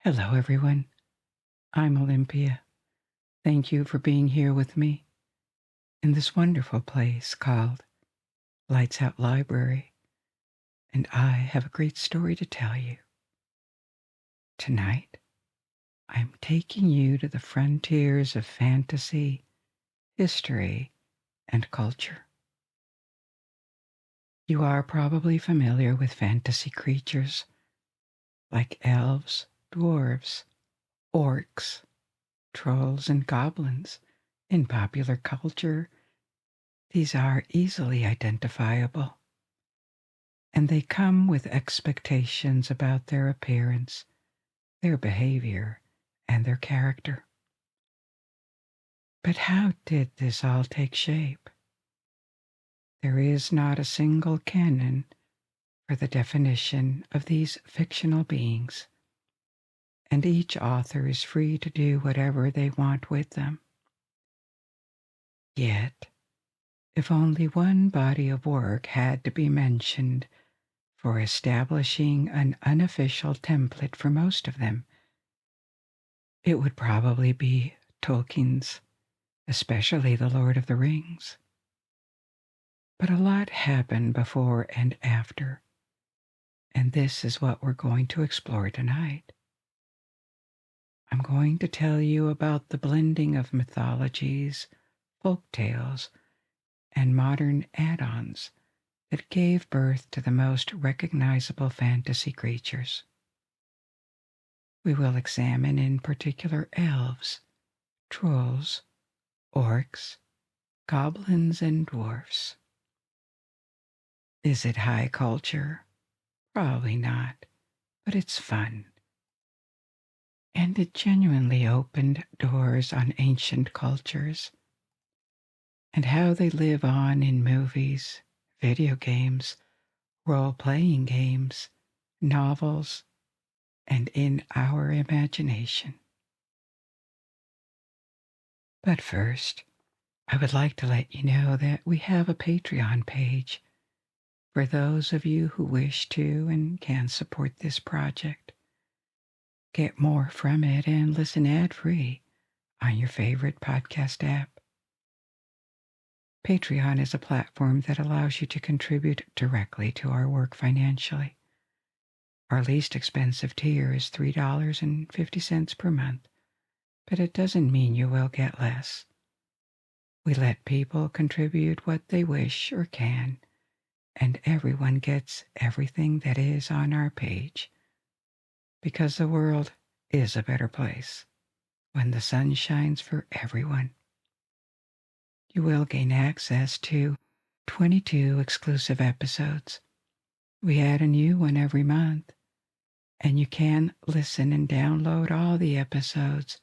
Hello, everyone. I'm Olympia. Thank you for being here with me in this wonderful place called Lights Out Library, and I have a great story to tell you. Tonight, I'm taking you to the frontiers of fantasy, history, and culture. You are probably familiar with fantasy creatures like elves, dwarves, orcs, trolls, and goblins. In popular culture, these are easily identifiable, and they come with expectations about their appearance, their behavior, and their character. But how did this all take shape? There is not a single canon for the definition of these fictional beings, and each author is free to do whatever they want with them. Yet, if only one body of work had to be mentioned for establishing an unofficial template for most of them, it would probably be Tolkien's, especially The Lord of the Rings. But a lot happened before and after, and this is what we're going to explore tonight. I'm going to tell you about the blending of mythologies, folk tales, and modern add-ons that gave birth to the most recognizable fantasy creatures. We will examine in particular elves, trolls, orcs, goblins, and dwarfs. Is it high culture? Probably not, but it's fun. And it genuinely opened doors on ancient cultures and how they live on in movies, video games, role-playing games, novels, and in our imagination. But first, I would like to let you know that we have a Patreon page for those of you who wish to and can support this project. Get more from it and listen ad-free on your favorite podcast app. Patreon is a platform that allows you to contribute directly to our work financially. Our least expensive tier is $3.50 per month, but it doesn't mean you will get less. We let people contribute what they wish or can, and everyone gets everything that is on our page, because the world is a better place when the sun shines for everyone. You will gain access to 22 exclusive episodes. We add a new one every month, and you can listen and download all the episodes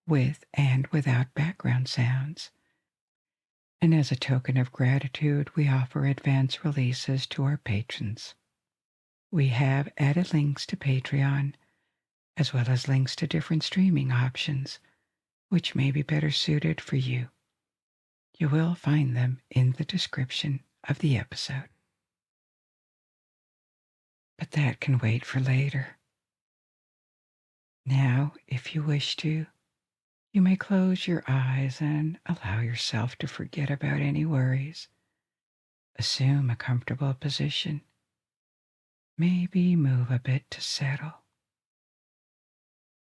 with and without background sounds. And as a token of gratitude, we offer advance releases to our patrons. We have added links to Patreon, as well as links to different streaming options, which may be better suited for you. You will find them in the description of the episode. But that can wait for later. Now, if you wish to, you may close your eyes and allow yourself to forget about any worries. Assume a comfortable position. Maybe move a bit to settle.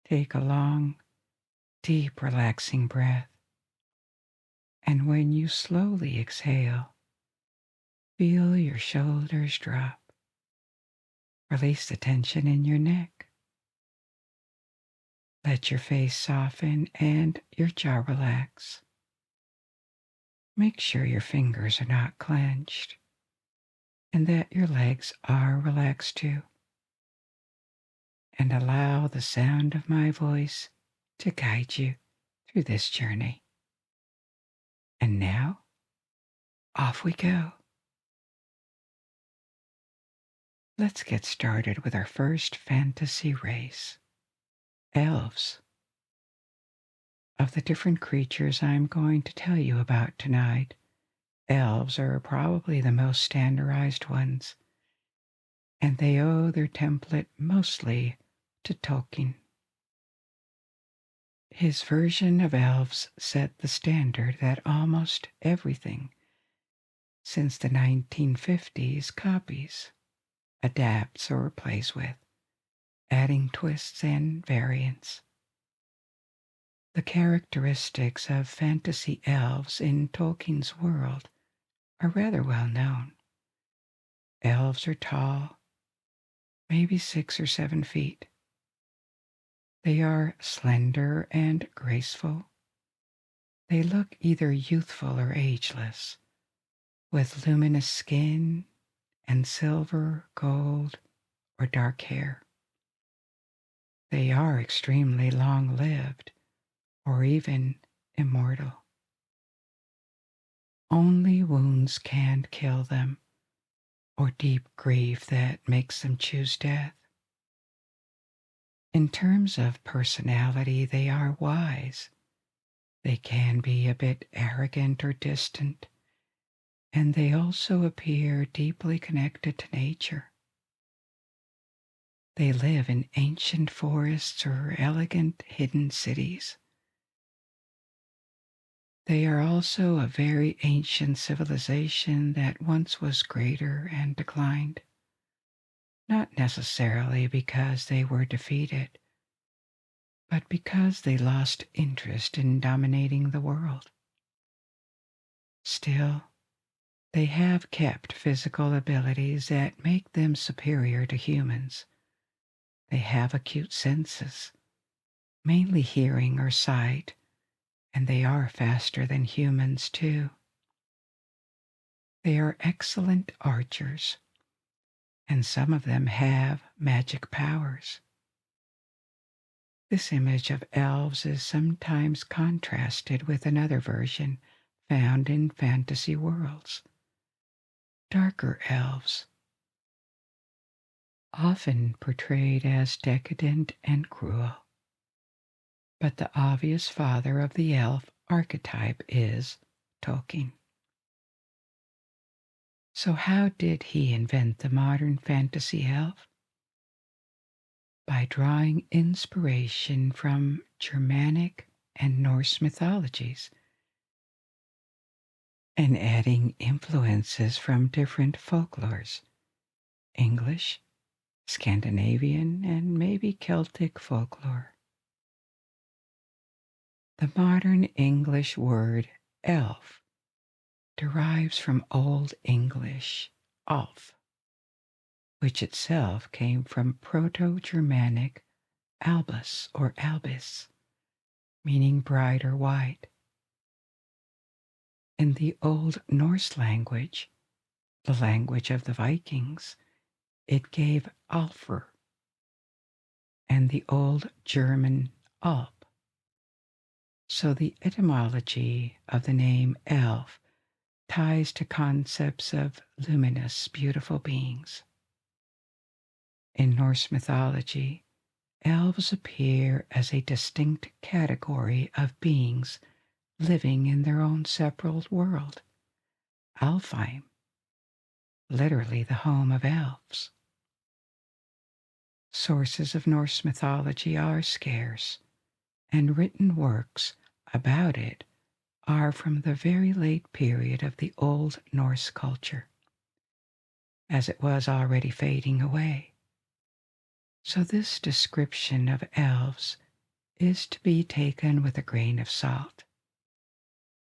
Take a long, deep, relaxing breath. And when you slowly exhale, feel your shoulders drop. Release the tension in your neck. Let your face soften and your jaw relax. Make sure your fingers are not clenched and that your legs are relaxed too. And allow the sound of my voice to guide you through this journey. And now, off we go. Let's get started with our first fantasy race, elves. Of the different creatures I'm going to tell you about tonight, elves are probably the most standardized ones, and they owe their template mostly to Tolkien. His version of Elves set the standard that almost everything since the 1950s copies, adapts, or plays with, adding twists and variants. The characteristics of fantasy elves in Tolkien's world are rather well known. Elves are tall, maybe 6 or 7 feet. They are slender and graceful. They look either youthful or ageless, with luminous skin and silver, gold, or dark hair. They are extremely long-lived, or even immortal. Only wounds can't kill them, or deep grief that makes them choose death. In terms of personality, they are wise. They can be a bit arrogant or distant, and they also appear deeply connected to nature. They live in ancient forests or elegant hidden cities. They are also a very ancient civilization that once was greater and declined, not necessarily because they were defeated, but because they lost interest in dominating the world. Still, they have kept physical abilities that make them superior to humans. They have acute senses, mainly hearing or sight, and they are faster than humans too. They are excellent archers, and some of them have magic powers. This image of elves is sometimes contrasted with another version found in fantasy worlds. Darker elves, often portrayed as decadent and cruel. But the obvious father of the elf archetype is Tolkien. So how did he invent the modern fantasy elf? By drawing inspiration from Germanic and Norse mythologies and adding influences from different folklores, English, Scandinavian, and maybe Celtic folklore. The modern English word elf derives from Old English alf, which itself came from Proto-Germanic albus or albis, meaning bright or white. In the Old Norse language, the language of the Vikings, it gave Alfr, and the Old German Alp. So the etymology of the name elf ties to concepts of luminous, beautiful beings. In Norse mythology, elves appear as a distinct category of beings living in their own separate world, Alfheim, literally the home of elves. Sources of Norse mythology are scarce, and written works about it are from the very late period of the Old Norse culture, as it was already fading away. So this description of elves is to be taken with a grain of salt.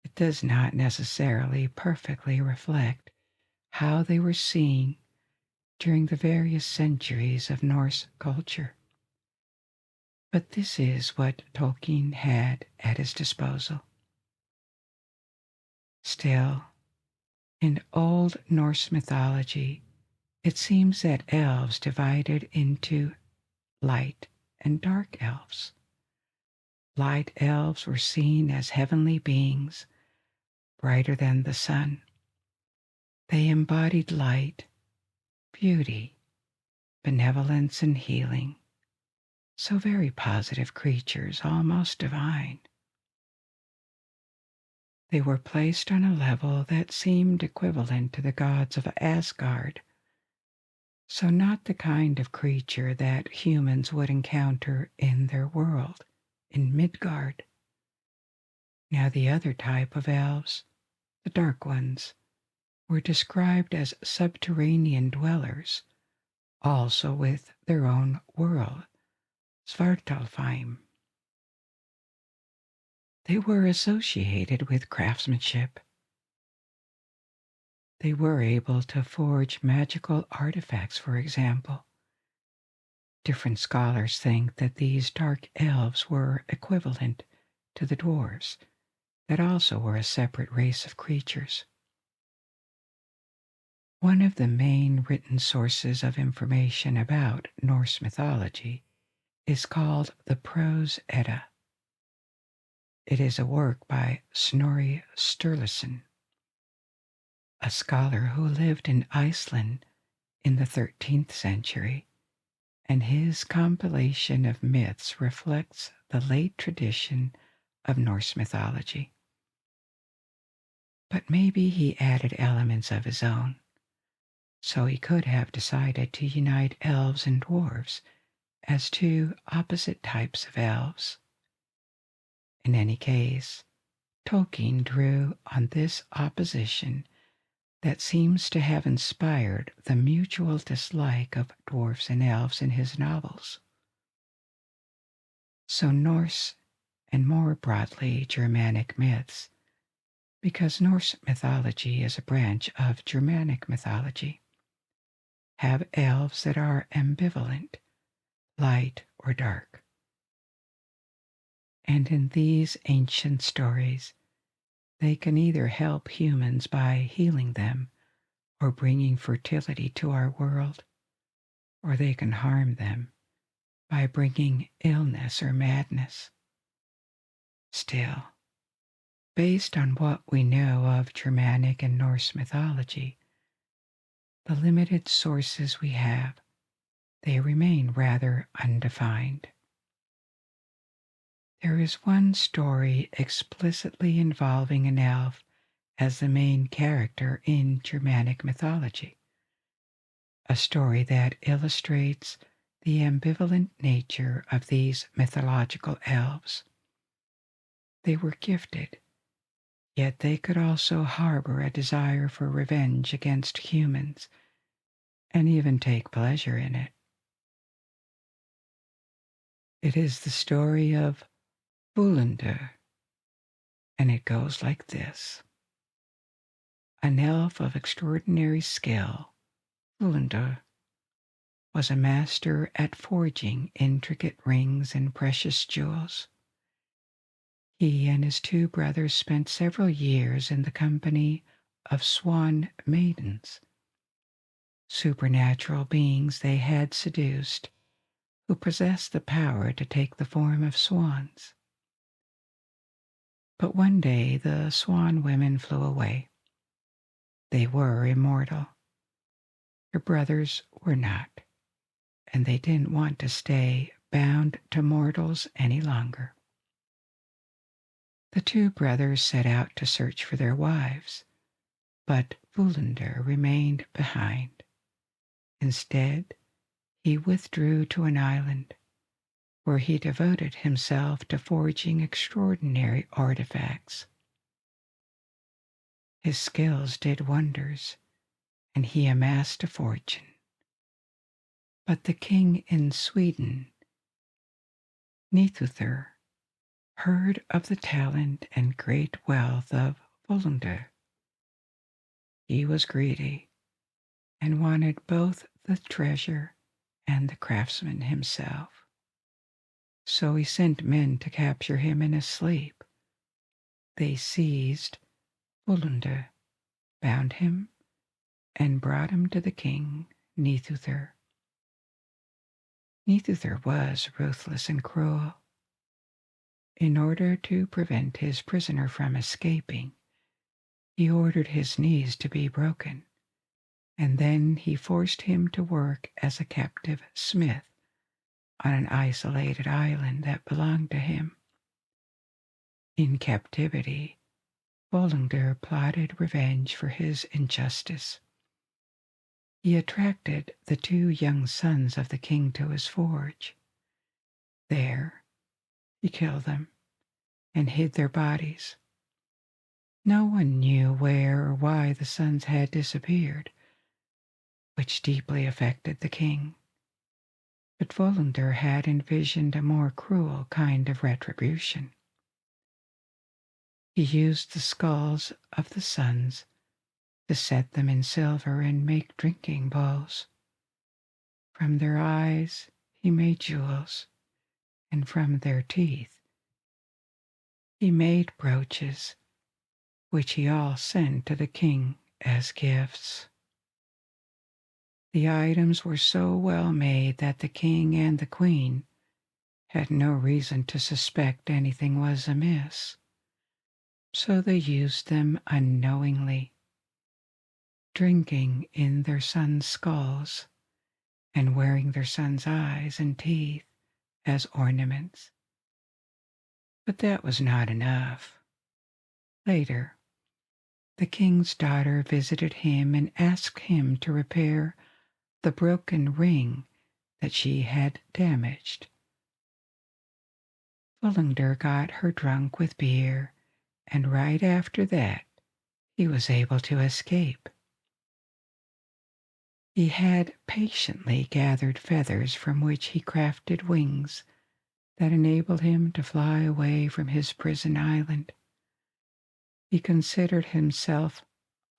It does not necessarily perfectly reflect how they were seen during the various centuries of Norse culture. But this is what Tolkien had at his disposal. Still, in Old Norse mythology, it seems that elves divided into light and dark elves. Light elves were seen as heavenly beings, brighter than the sun. They embodied light, beauty, benevolence, and healing. So very positive creatures, almost divine. They were placed on a level that seemed equivalent to the gods of Asgard, so not the kind of creature that humans would encounter in their world, in Midgard. Now the other type of elves, the dark ones, were described as subterranean dwellers, also with their own world, Svartalfheim. They were associated with craftsmanship. They were able to forge magical artifacts, for example. Different scholars think that these dark elves were equivalent to the dwarves, that also were a separate race of creatures. One of the main written sources of information about Norse mythology is called the Prose Edda. It is a work by Snorri Sturluson, a scholar who lived in Iceland in the 13th century, and his compilation of myths reflects the late tradition of Norse mythology. But maybe he added elements of his own, so he could have decided to unite elves and dwarves as two opposite types of elves. In any case, Tolkien drew on this opposition that seems to have inspired the mutual dislike of dwarves and elves in his novels. So Norse, and more broadly Germanic myths, because Norse mythology is a branch of Germanic mythology, have elves that are ambivalent, light or dark. And in these ancient stories, they can either help humans by healing them or bringing fertility to our world, or they can harm them by bringing illness or madness. Still, based on what we know of Germanic and Norse mythology, the limited sources we have, they remain rather undefined. There is one story explicitly involving an elf as the main character in Germanic mythology, a story that illustrates the ambivalent nature of these mythological elves. They were gifted, yet they could also harbor a desire for revenge against humans, and even take pleasure in it. It is the story of Völundur, and it goes like this. An elf of extraordinary skill, Völundur, was a master at forging intricate rings and precious jewels. He and his two brothers spent several years in the company of swan maidens, supernatural beings they had seduced, who possessed the power to take the form of swans. But one day the swan women flew away. They were immortal. Their brothers were not, and they didn't want to stay bound to mortals any longer. The two brothers set out to search for their wives, but Völundur remained behind. Instead, he withdrew to an island, where he devoted himself to forging extraordinary artifacts. His skills did wonders, and he amassed a fortune. But the king in Sweden, Nithuther, heard of the talent and great wealth of Völundur. He was greedy and wanted both the treasure and the craftsman himself. So he sent men to capture him in his sleep. They seized Völundur, bound him, and brought him to the king, Nithuther. Nithuther was ruthless and cruel. In order to prevent his prisoner from escaping, he ordered his knees to be broken, and then he forced him to work as a captive smith on an isolated island that belonged to him. In captivity, Völundur plotted revenge for his injustice. He attracted the two young sons of the king to his forge. There, He killed them and hid their bodies. No one knew where or why the sons had disappeared, which deeply affected the king. But Volander had envisioned a more cruel kind of retribution. He used the skulls of the sons to set them in silver and make drinking bowls. From their eyes he made jewels, and from their teeth he made brooches, which he all sent to the king as gifts. The items were so well made that the king and the queen had no reason to suspect anything was amiss, so they used them unknowingly, drinking in their sons' skulls and wearing their sons' eyes and teeth as ornaments. But that was not enough. Later, the king's daughter visited him and asked him to repair the broken ring that she had damaged. Volander got her drunk with beer, and right after that he was able to escape. He had patiently gathered feathers from which he crafted wings that enabled him to fly away from his prison island. He considered himself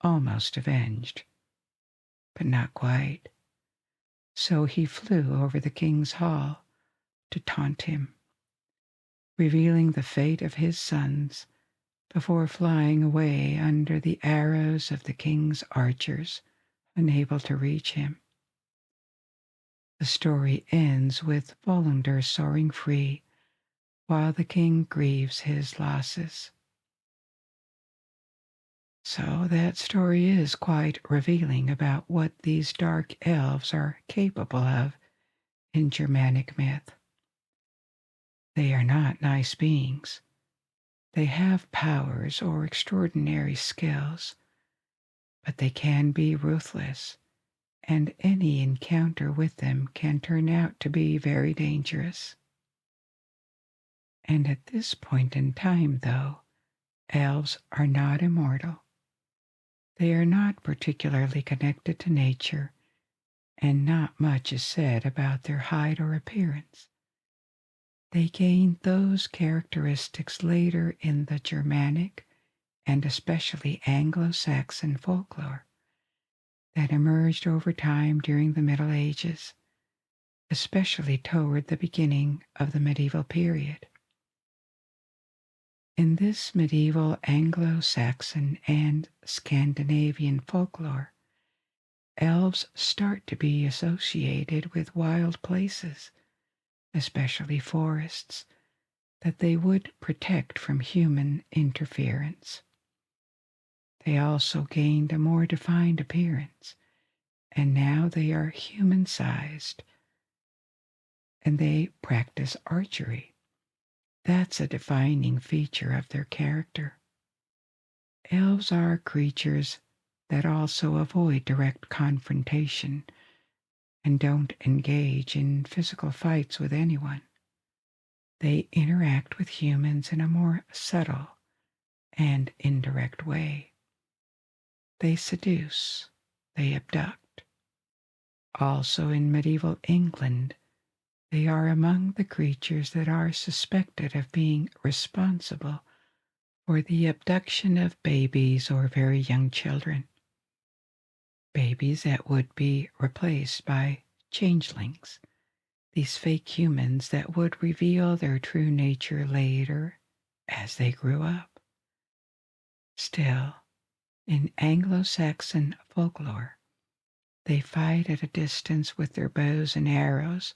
almost avenged, but not quite. So he flew over the king's hall to taunt him, revealing the fate of his sons before flying away under the arrows of the king's archers, unable to reach him. The story ends with Volander soaring free while the king grieves his losses. So that story is quite revealing about what these dark elves are capable of in Germanic myth. They are not nice beings. They have powers or extraordinary skills, but they can be ruthless, and any encounter with them can turn out to be very dangerous. And at this point in time, though, elves are not immortal. They are not particularly connected to nature, and not much is said about their height or appearance. They gained those characteristics later in the Germanic and especially Anglo-Saxon folklore that emerged over time during the Middle Ages, especially toward the beginning of the medieval period. In this medieval Anglo-Saxon and Scandinavian folklore, elves start to be associated with wild places, especially forests, that they would protect from human interference. They also gained a more defined appearance, and now they are human-sized, and they practice archery. That's a defining feature of their character. Elves are creatures that also avoid direct confrontation and don't engage in physical fights with anyone. They interact with humans in a more subtle and indirect way. They seduce, they abduct. Also in medieval England, they are among the creatures that are suspected of being responsible for the abduction of babies or very young children. Babies that would be replaced by changelings, these fake humans that would reveal their true nature later as they grew up. Still, in Anglo-Saxon folklore, they fight at a distance with their bows and arrows,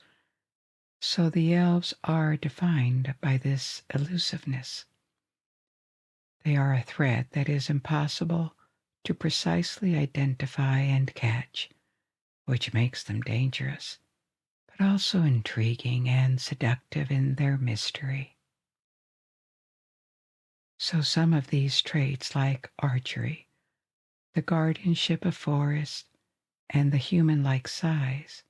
so the elves are defined by this elusiveness. They are a threat that is impossible to precisely identify and catch, which makes them dangerous, but also intriguing and seductive in their mystery. So some of these traits, like archery, the guardianship of forests, and the human-like size,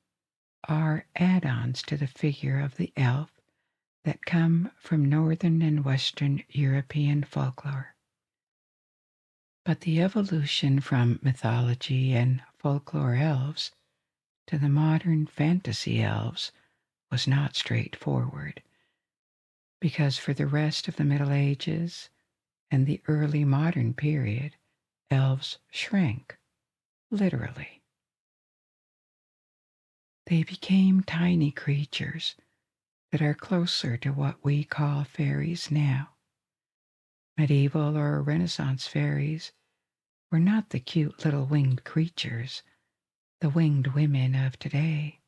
are add-ons to the figure of the elf that come from Northern and Western European folklore. But the evolution from mythology and folklore elves to the modern fantasy elves was not straightforward, because for the rest of the Middle Ages and the early modern period, elves shrank, literally. They became tiny creatures that are closer to what we call fairies now. Medieval or Renaissance fairies were not the cute little winged creatures, the winged women of today.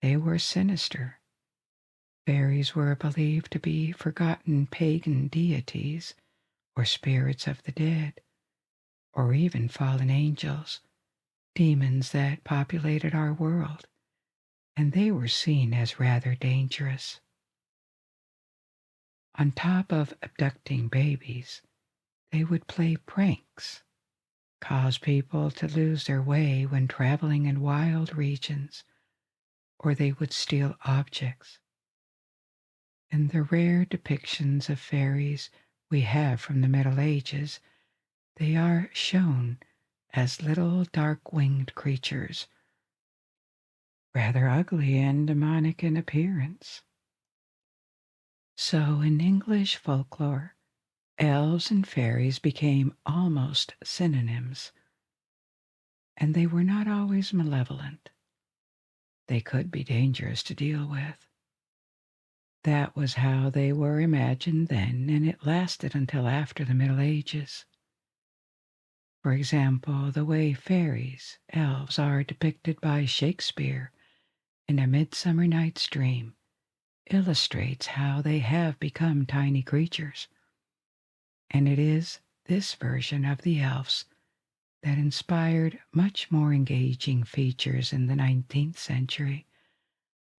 They were sinister. Fairies were believed to be forgotten pagan deities or spirits of the dead, or even fallen angels, demons that populated our world, and they were seen as rather dangerous. On top of abducting babies, they would play pranks, cause people to lose their way when traveling in wild regions, or they would steal objects. In the rare depictions of fairies we have from the Middle Ages, they are shown as little dark-winged creatures, rather ugly and demonic in appearance. So in English folklore, elves and fairies became almost synonyms, and they were not always malevolent. They could be dangerous to deal with. That was how they were imagined then, and it lasted until after the Middle Ages. For example, the way fairies, elves, are depicted by Shakespeare in A Midsummer Night's Dream illustrates how they have become tiny creatures. And it is this version of the elves that inspired much more engaging features in the 19th century,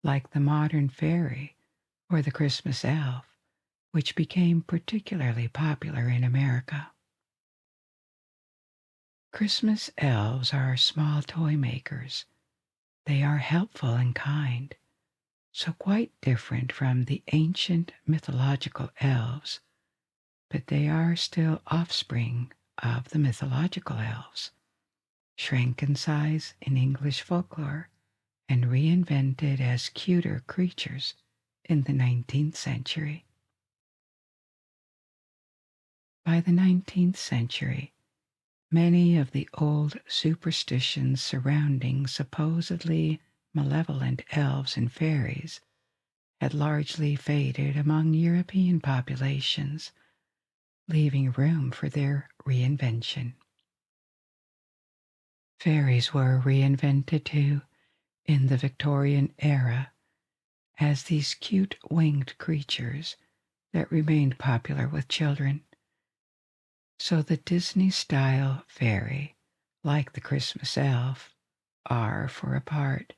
like the modern fairy or the Christmas elf, which became particularly popular in America. Christmas elves are small toy makers. They are helpful and kind, so quite different from the ancient mythological elves, but they are still offspring of the mythological elves, shrank in size in English folklore and reinvented as cuter creatures in the 19th century. By the 19th century, many of the old superstitions surrounding supposedly malevolent elves and fairies had largely faded among European populations, leaving room for their reinvention. Fairies were reinvented too in the Victorian era as these cute winged creatures that remained popular with children. So the Disney-style fairy, like the Christmas elf, are, for a part,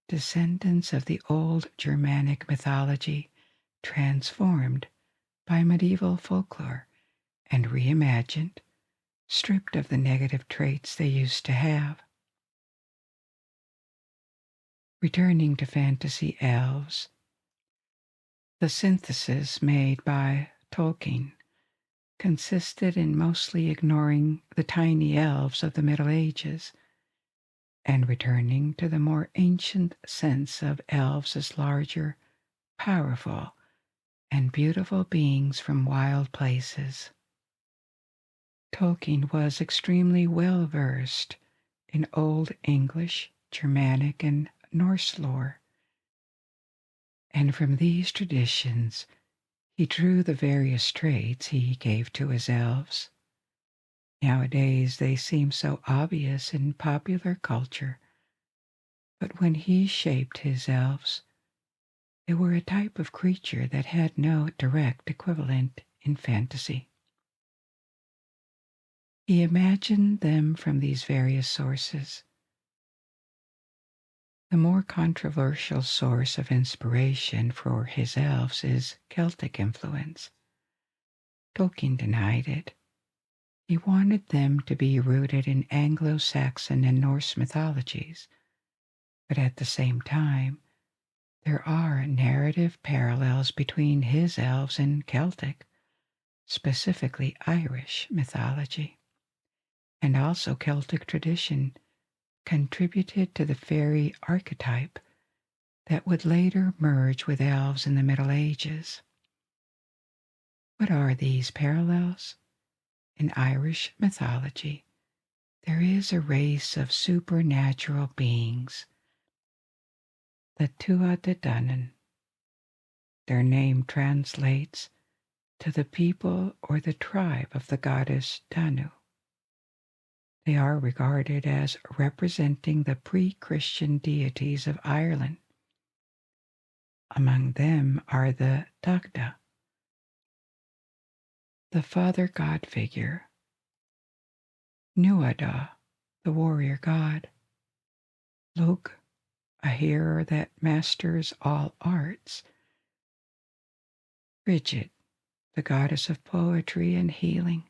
descendants of the old Germanic mythology transformed by medieval folklore and reimagined, stripped of the negative traits they used to have. Returning to fantasy elves, the synthesis made by Tolkien consisted in mostly ignoring the tiny elves of the Middle Ages and returning to the more ancient sense of elves as larger, powerful, and beautiful beings from wild places. Tolkien was extremely well versed in Old English, Germanic, and Norse lore, and from these traditions he drew the various traits he gave to his elves. Nowadays they seem so obvious in popular culture, but when he shaped his elves, they were a type of creature that had no direct equivalent in fantasy. He imagined them from these various sources. The more controversial source of inspiration for his elves is Celtic influence. Tolkien denied it. He wanted them to be rooted in Anglo-Saxon and Norse mythologies, but at the same time, There are narrative parallels between his elves and Celtic, specifically Irish mythology, and also Celtic tradition contributed to the fairy archetype that would later merge with elves in the Middle Ages. What are these parallels? In Irish mythology, there is a race of supernatural beings, the Tuatha De Danann. Their name translates to the people or the tribe of the goddess Danu. They are regarded as representing the pre-Christian deities of Ireland. Among them are the Dagda, the father god figure, Nuada, the warrior god, Lug, a healer that masters all arts, Brigid, the goddess of poetry and healing,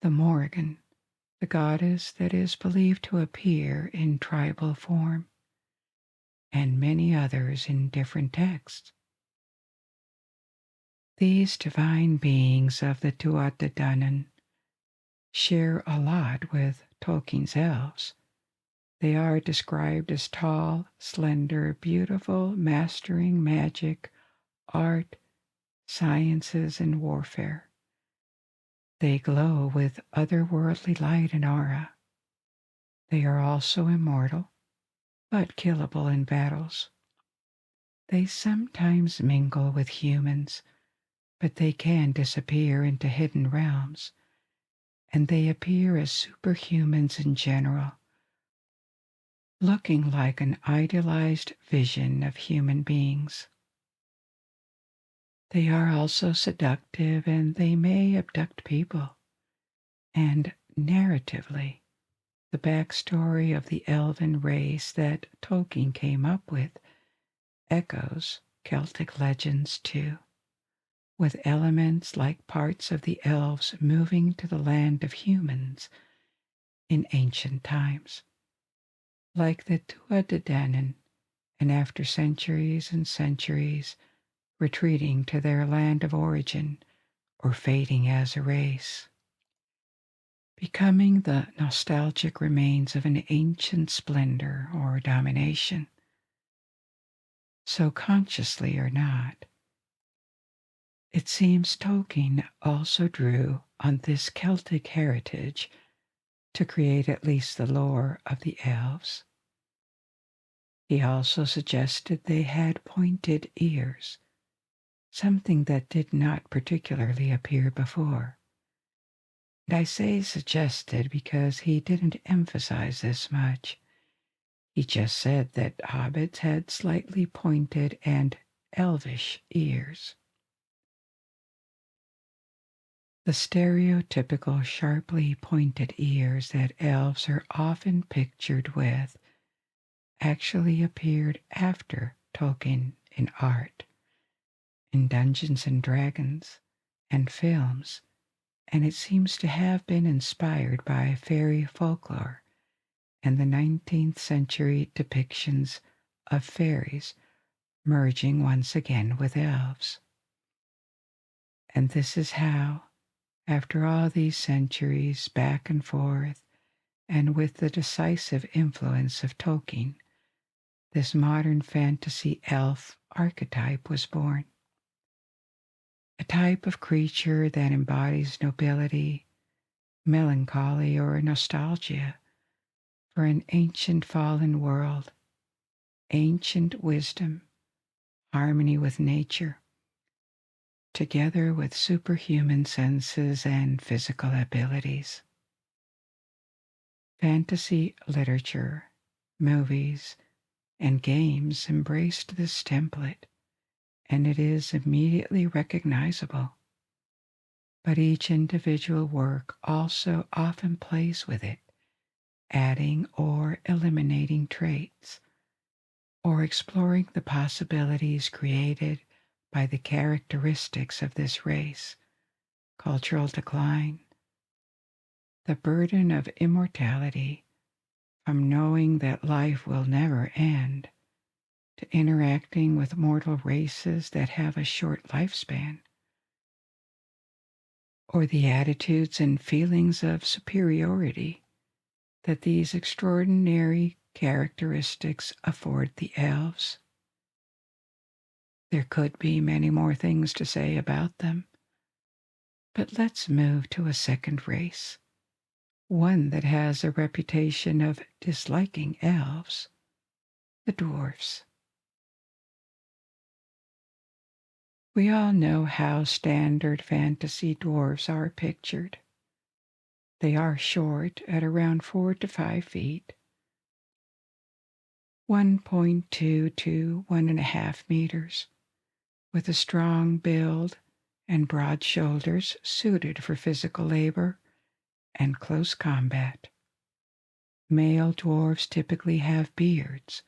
the Morrigan, the goddess that is believed to appear in tribal form, and many others in different texts. These divine beings of the Tuatha De Danann share a lot with Tolkien's elves. They are described as tall, slender, beautiful, mastering magic, art, sciences, and warfare. They glow with otherworldly light and aura. They are also immortal, but killable in battles. They sometimes mingle with humans, but they can disappear into hidden realms, and they appear as superhumans in general, looking like an idealized vision of human beings. They are also seductive, and they may abduct people. And narratively, the backstory of the elven race that Tolkien came up with echoes Celtic legends too, with elements like parts of the elves moving to the land of humans in ancient times, like the Tuatha De Danann, and after centuries and centuries, retreating to their land of origin or fading as a race, becoming the nostalgic remains of an ancient splendor or domination. So consciously or not, it seems Tolkien also drew on this Celtic heritage to create at least the lore of the elves. He also suggested they had pointed ears, something that did not particularly appear before. And I say suggested because he didn't emphasize this much. He just said that hobbits had slightly pointed and elvish ears. The stereotypical sharply pointed ears that elves are often pictured with actually appeared after Tolkien in art, in Dungeons and Dragons, and films, and it seems to have been inspired by fairy folklore and the 19th century depictions of fairies merging once again with elves. And this is how, after all these centuries back and forth, and with the decisive influence of Tolkien, this modern fantasy elf archetype was born. A type of creature that embodies nobility, melancholy, or nostalgia for an ancient fallen world, ancient wisdom, harmony with nature, together with superhuman senses and physical abilities. Fantasy literature, movies, and games embraced this template, and it is immediately recognizable. But each individual work also often plays with it, adding or eliminating traits, or exploring the possibilities created by the characteristics of this race, cultural decline, the burden of immortality from knowing that life will never end, to interacting with mortal races that have a short lifespan, or the attitudes and feelings of superiority that these extraordinary characteristics afford the elves. There could be many more things to say about them, but let's move to a second race, one that has a reputation of disliking elves, the dwarves. We all know how standard fantasy dwarves are pictured. They are short at around 4 to 5 feet, 1.2 to 1.5 meters, with a strong build and broad shoulders suited for physical labor and close combat. Male dwarves typically have beards,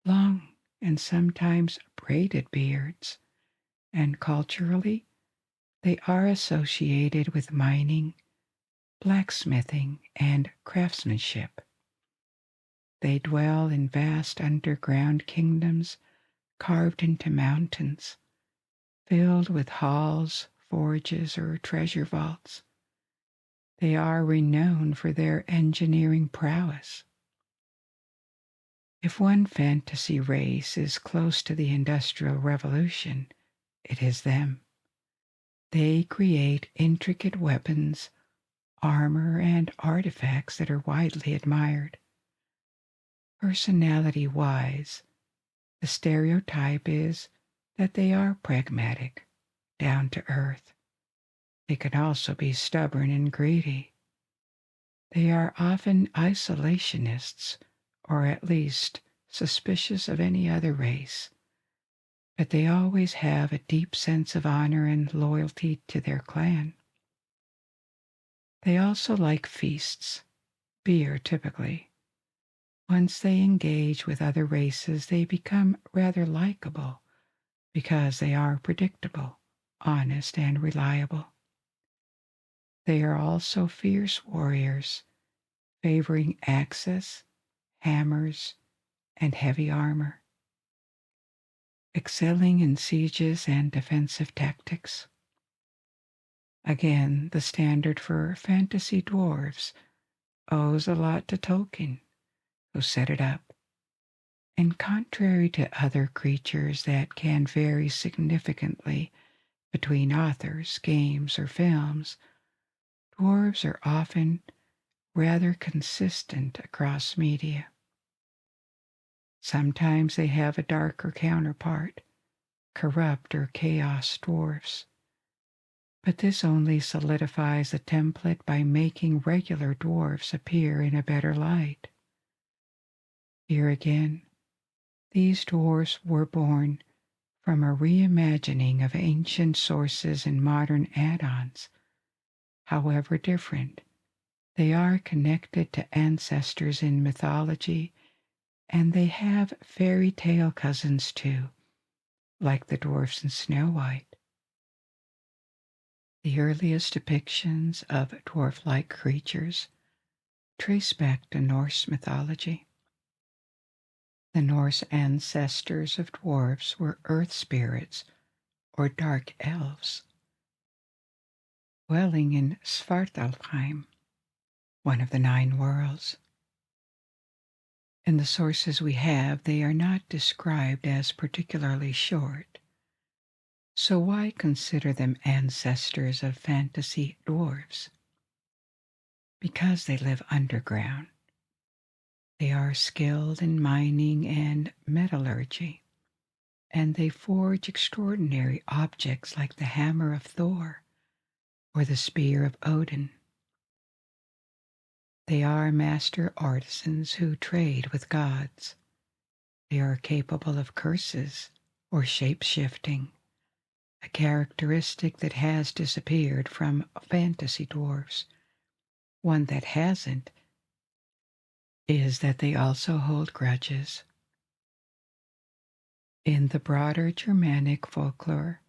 long and sometimes braided beards, and culturally, they are associated with mining, blacksmithing, and craftsmanship. They dwell in vast underground kingdoms carved into mountains, filled with halls, forges, or treasure vaults. They are renowned for their engineering prowess. If one fantasy race is close to the Industrial Revolution, it is them. They create intricate weapons, armor, and artifacts that are widely admired. Personality-wise, the stereotype is that they are pragmatic, down to earth. They can also be stubborn and greedy. They are often isolationists, or at least suspicious of any other race, but they always have a deep sense of honor and loyalty to their clan. They also like feasts, beer typically. Once they engage with other races, they become rather likable because they are predictable, honest, and reliable. They are also fierce warriors, favoring axes, hammers, and heavy armor, excelling in sieges and defensive tactics. Again, the standard for fantasy dwarves owes a lot to Tolkien, who set it up. And contrary to other creatures that can vary significantly between authors, games, or films, dwarves are often rather consistent across media. Sometimes they have a darker counterpart, corrupt or chaos dwarves. But this only solidifies the template by making regular dwarves appear in a better light. Here again, these dwarves were born from a reimagining of ancient sources and modern add-ons. However different, they are connected to ancestors in mythology, and they have fairy tale cousins too, like the dwarfs in Snow White. The earliest depictions of dwarf-like creatures trace back to Norse mythology. The Norse ancestors of dwarves were earth spirits, or dark elves, dwelling in Svartalfheim, one of the 9 worlds. In the sources we have, they are not described as particularly short. So why consider them ancestors of fantasy dwarves? Because they live underground. They are skilled in mining and metallurgy, and they forge extraordinary objects like the hammer of Thor or the spear of Odin. They are master artisans who trade with gods. They are capable of curses or shape-shifting, a characteristic that has disappeared from fantasy dwarves. One that hasn't is that they also hold grudges. In the broader Germanic folklore,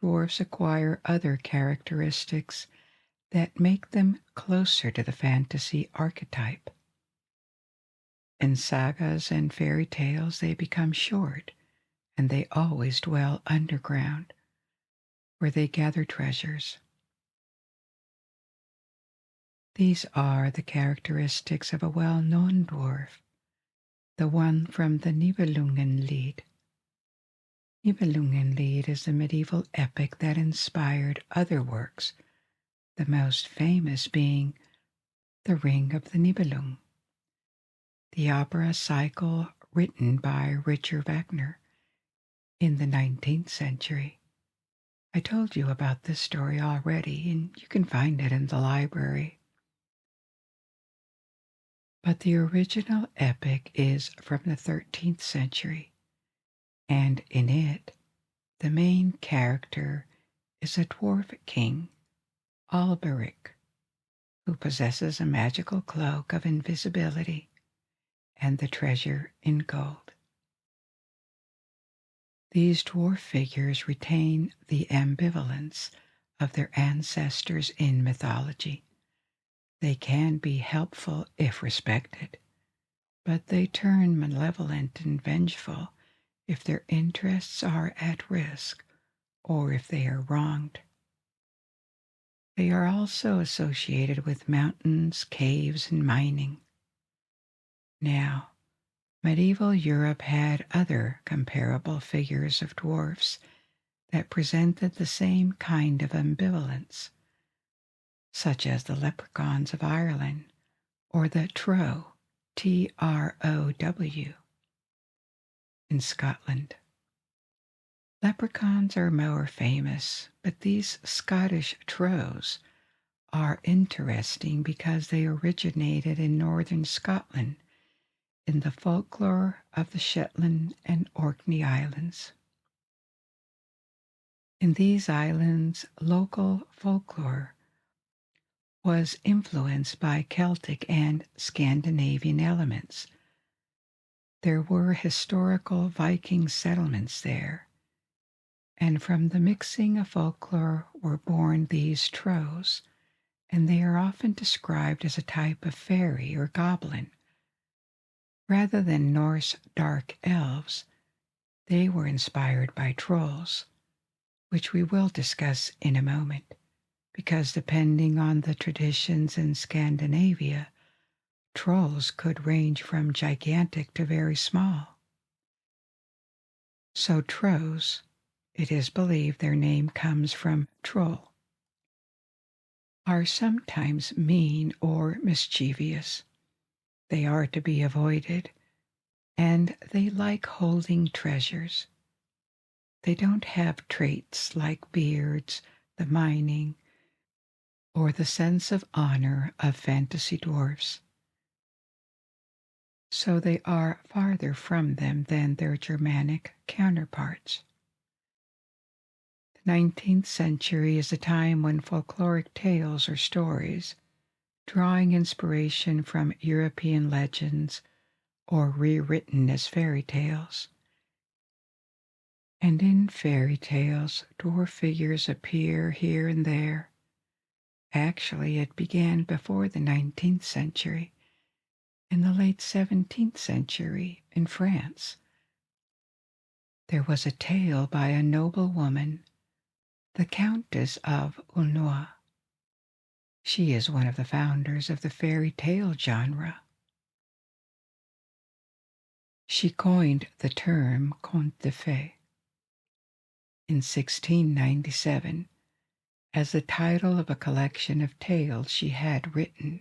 dwarves acquire other characteristics that make them closer to the fantasy archetype. In sagas and fairy tales, they become short, and they always dwell underground, where they gather treasures. These are the characteristics of a well-known dwarf, the one from the Nibelungenlied. Nibelungenlied is the medieval epic that inspired other works, the most famous being The Ring of the Nibelung, the opera cycle written by Richard Wagner in the 19th century. I told you about this story already, and you can find it in the library. But the original epic is from the 13th century, and in it, the main character is a dwarf king, Alberic, who possesses a magical cloak of invisibility and the treasure in gold. These dwarf figures retain the ambivalence of their ancestors in mythology. They can be helpful if respected, but they turn malevolent and vengeful if their interests are at risk or if they are wronged. They are also associated with mountains, caves, and mining. Now, medieval Europe had other comparable figures of dwarfs that presented the same kind of ambivalence, such as the leprechauns of Ireland or the trow, Trow, in Scotland. Leprechauns are more famous, but these Scottish trows are interesting because they originated in northern Scotland in the folklore of the Shetland and Orkney Islands. In these islands, local folklore was influenced by Celtic and Scandinavian elements. There were historical Viking settlements there, and from the mixing of folklore were born these trows, and they are often described as a type of fairy or goblin. Rather than Norse dark elves, they were inspired by trolls, which we will discuss in a moment, because depending on the traditions in Scandinavia, trolls could range from gigantic to very small. So trows, it is believed their name comes from troll, are sometimes mean or mischievous. They are to be avoided, and they like holding treasures. They don't have traits like beards, the mining, or the sense of honor of fantasy dwarfs. So they are farther from them than their Germanic counterparts. The 19th century is a time when folkloric tales or stories, drawing inspiration from European legends or rewritten as fairy tales. And in fairy tales, dwarf figures appear here and there. Actually, it began before the 19th century, in the late 17th century in France. There was a tale by a noble woman, the Countess of Aulnoy. She is one of the founders of the fairy tale genre. She coined the term conte de fées in 1697 as the title of a collection of tales she had written,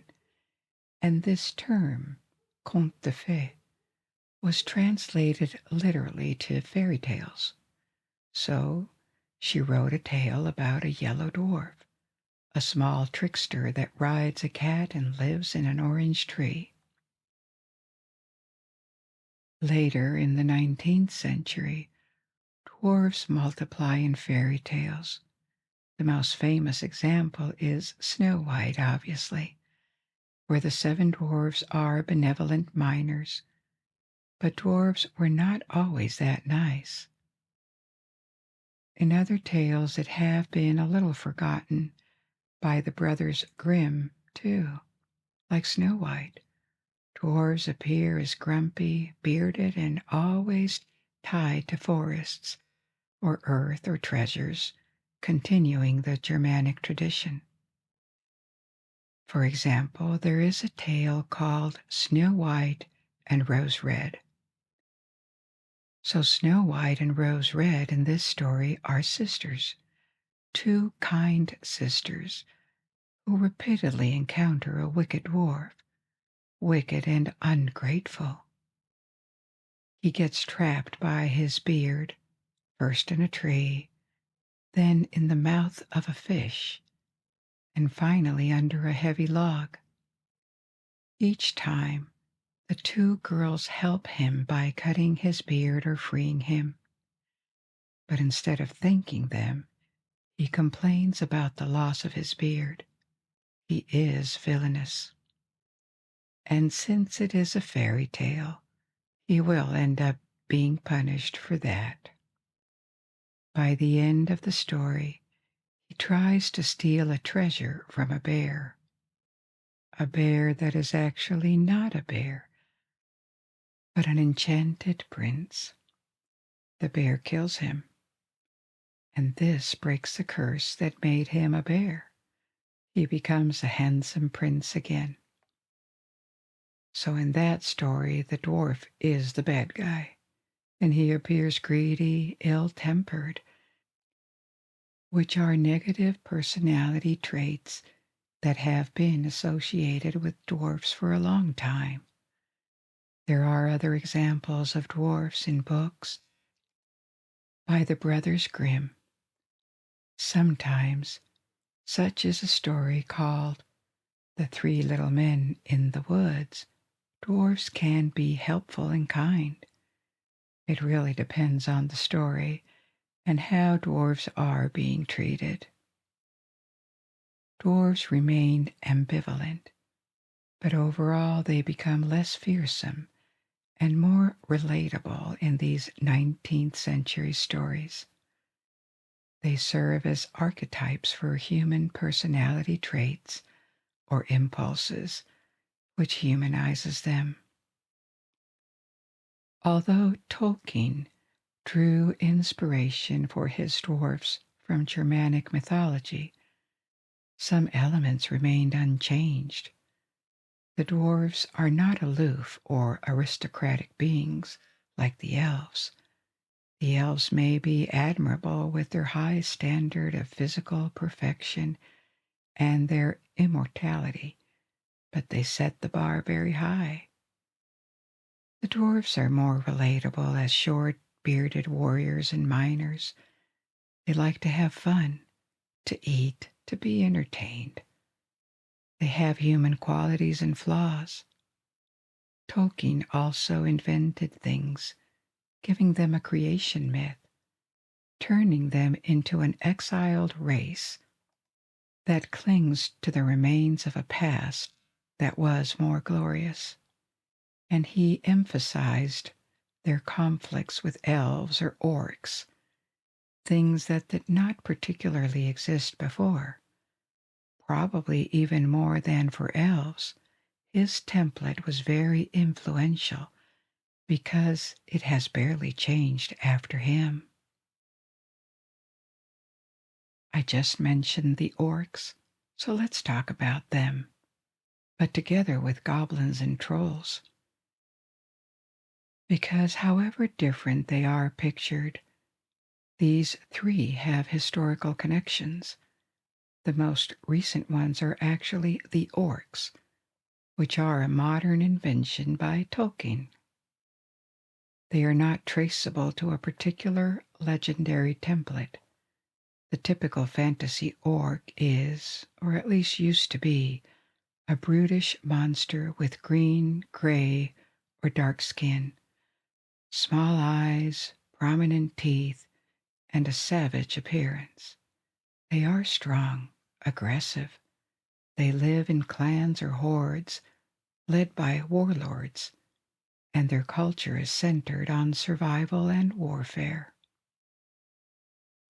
and this term, conte de fées, was translated literally to fairy tales. So she wrote a tale about a yellow dwarf, a small trickster that rides a cat and lives in an orange tree. Later in the 19th century, dwarves multiply in fairy tales. The most famous example is Snow White, obviously, where the 7 dwarves are benevolent miners, but dwarves were not always that nice. In other tales that have been a little forgotten by the brothers Grimm, too, like Snow White, Dwarves appear as grumpy, bearded, and always tied to forests or earth or treasures, continuing the Germanic tradition. For example, there is a tale called Snow White and Rose Red. So Snow White and Rose Red in this story are sisters, two kind sisters who repeatedly encounter a wicked dwarf, wicked and ungrateful. He gets trapped by his beard, first in a tree, then in the mouth of a fish, and finally under a heavy log. Each time, the two girls help him by cutting his beard or freeing him. But instead of thanking them, he complains about the loss of his beard. He is villainous. And since it is a fairy tale, he will end up being punished for that. By the end of the story, he tries to steal a treasure from a bear that is actually not a bear, but an enchanted prince. The bear kills him, and this breaks the curse that made him a bear. He becomes a handsome prince again. So in that story, the dwarf is the bad guy, and he appears greedy, ill-tempered, which are negative personality traits that have been associated with dwarfs for a long time. There are other examples of dwarfs in books by the Brothers Grimm. Sometimes, such is a story called The Three Little Men in the Woods, dwarfs can be helpful and kind. It really depends on the story and how dwarves are being treated. Dwarves remain ambivalent, but overall they become less fearsome and more relatable in these 19th century stories. They serve as archetypes for human personality traits or impulses, which humanizes them. Although Tolkien drew inspiration for his dwarfs from Germanic mythology, some elements remained unchanged. The dwarves are not aloof or aristocratic beings like the elves. The elves may be admirable with their high standard of physical perfection and their immortality, but they set the bar very high. The dwarves are more relatable as short-bearded warriors and miners. They like to have fun, to eat, to be entertained. They have human qualities and flaws. Tolkien also invented things, giving them a creation myth, turning them into an exiled race that clings to the remains of a past that was more glorious. And he emphasized their conflicts with elves or orcs, things that did not particularly exist before. Probably even more than for elves, his template was very influential because it has barely changed after him. I just mentioned the orcs, so let's talk about them, but together with goblins and trolls. Because however different they are pictured, these three have historical connections. The most recent ones are actually the orcs, which are a modern invention by Tolkien. They are not traceable to a particular legendary template. The typical fantasy orc is, or at least used to be, a brutish monster with green, gray, or dark skin, small eyes, prominent teeth, and a savage appearance. They are strong, aggressive. They live in clans or hordes, led by warlords, and their culture is centered on survival and warfare.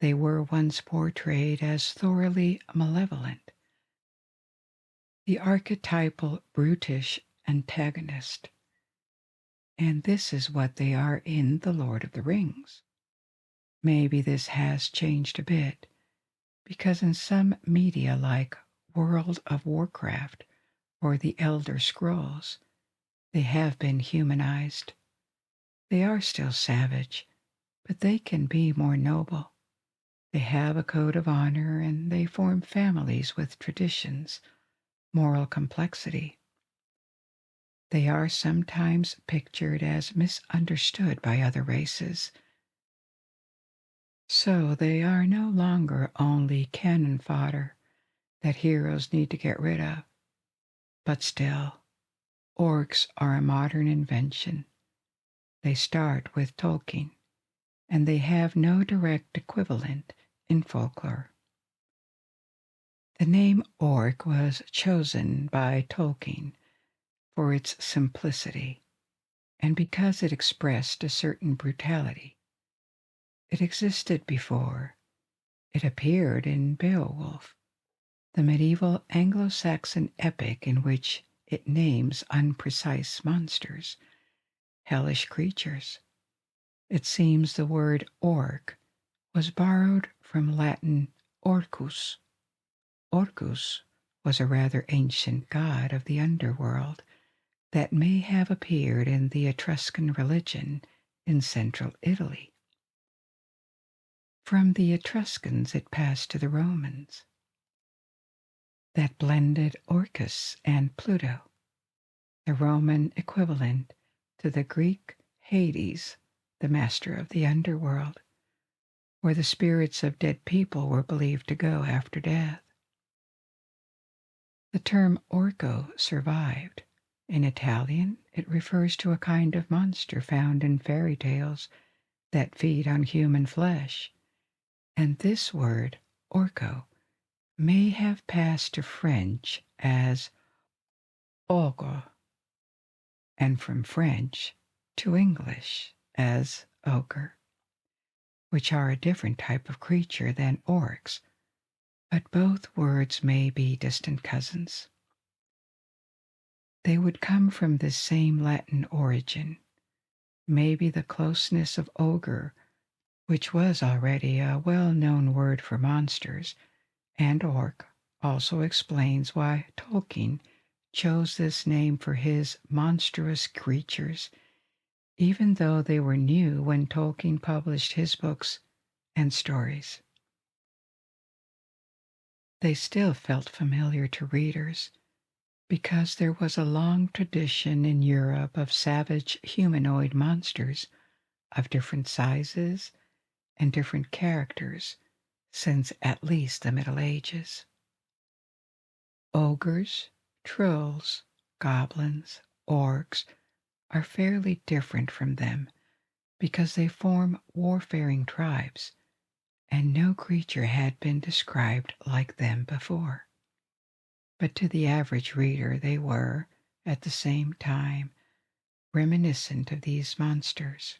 They were once portrayed as thoroughly malevolent. The archetypal brutish antagonist. And this is what they are in The Lord of the Rings. Maybe this has changed a bit, because in some media like World of Warcraft or the Elder Scrolls, they have been humanized. They are still savage, but they can be more noble. They have a code of honor, and they form families with traditions, moral complexity. They are sometimes pictured as misunderstood by other races. So they are no longer only cannon fodder that heroes need to get rid of. But still, orcs are a modern invention. They start with Tolkien, and they have no direct equivalent in folklore. The name orc was chosen by Tolkien for its simplicity, and because it expressed a certain brutality. It existed before. It appeared in Beowulf, the medieval Anglo-Saxon epic in which it names unprecise monsters, hellish creatures. It seems the word orc was borrowed from Latin orcus. Orcus was a rather ancient god of the underworld that may have appeared in the Etruscan religion in central Italy. From the Etruscans it passed to the Romans. That blended Orcus and Pluto, the Roman equivalent to the Greek Hades, the master of the underworld, where the spirits of dead people were believed to go after death. The term orco survived. In Italian, it refers to a kind of monster found in fairy tales that feed on human flesh. And this word, orco, may have passed to French as ogre, and from French to English as ogre, which are a different type of creature than orcs, but both words may be distant cousins. They would come from the same Latin origin, maybe the closeness of ogre, which was already a well-known word for monsters, and orc also explains why Tolkien chose this name for his monstrous creatures, even though they were new when Tolkien published his books and stories. They still felt familiar to readers because there was a long tradition in Europe of savage humanoid monsters of different sizes and different characters since at least the Middle Ages. Ogres, trolls, goblins, orcs are fairly different from them because they form warfaring tribes, and no creature had been described like them before. But to the average reader they were, at the same time, reminiscent of these monsters.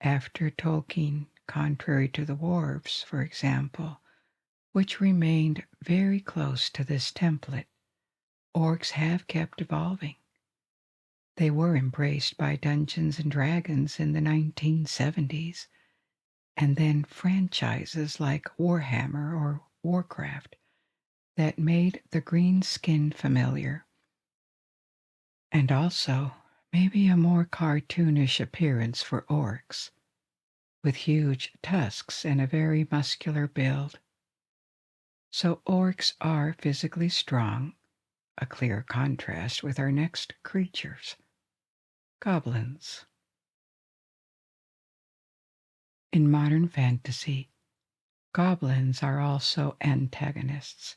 After Tolkien, contrary to the Dwarves, for example, which remained very close to this template, orcs have kept evolving. They were embraced by Dungeons and Dragons in the 1970s, and then franchises like Warhammer or Warcraft that made the green skin familiar, and also maybe a more cartoonish appearance for orcs, with huge tusks and a very muscular build. So orcs are physically strong, a clear contrast with our next creatures, goblins. In modern fantasy, goblins are also antagonists,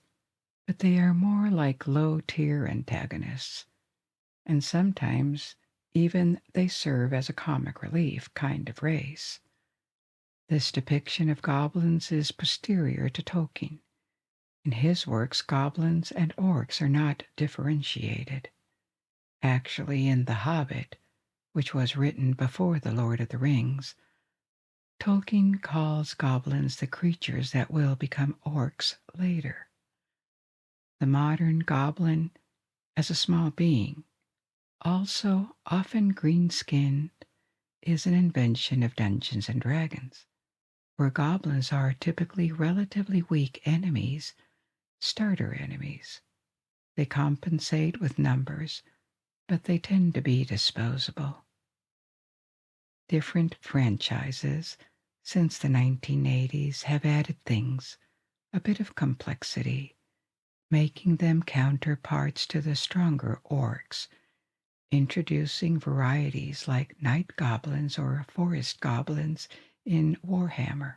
but they are more like low-tier antagonists, and sometimes even they serve as a comic relief kind of race. This depiction of goblins is posterior to Tolkien. In his works, goblins and orcs are not differentiated. Actually, in The Hobbit, which was written before The Lord of the Rings, Tolkien calls goblins the creatures that will become orcs later. The modern goblin as a small being, also often green-skinned, is an invention of Dungeons and Dragons, where goblins are typically relatively weak enemies, starter enemies. They compensate with numbers, but they tend to be disposable. Different franchises since the 1980s have added things, a bit of complexity, making them counterparts to the stronger orcs, introducing varieties like night goblins or forest goblins in Warhammer,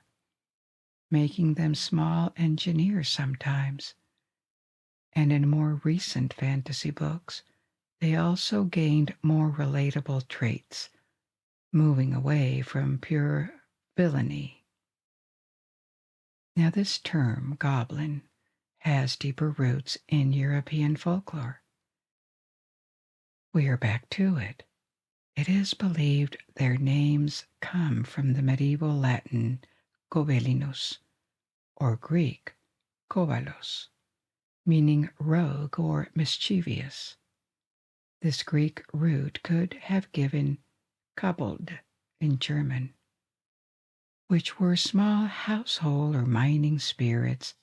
making them small engineers sometimes. And in more recent fantasy books, they also gained more relatable traits, moving away from pure villainy. Now, this term, goblin, has deeper roots in European folklore. We are back to it. It is believed their names come from the medieval Latin gobelinus, or Greek kovalos, meaning rogue or mischievous. This Greek root could have given kobold in German, which were small household or mining spirits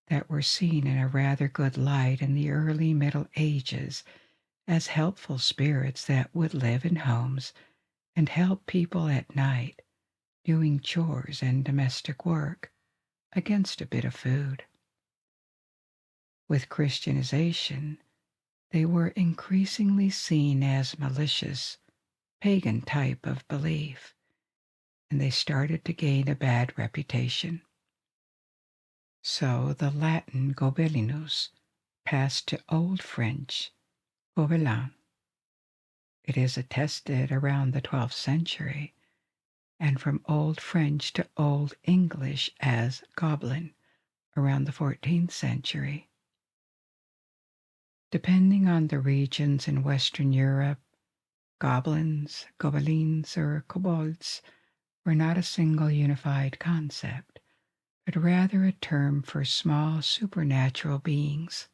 that were seen in a rather good light in the early Middle Ages as helpful spirits that would live in homes and help people at night doing chores and domestic work against a bit of food. With Christianization, they were increasingly seen as malicious, pagan type of belief, and they started to gain a bad reputation. So the Latin gobelinus passed to Old French gobelin. It is attested around the 12th century, and from Old French to Old English as goblin around the 14th century. Depending on the regions in Western Europe, goblins, gobelins, or kobolds were not a single unified concept, but rather a term for small supernatural beings.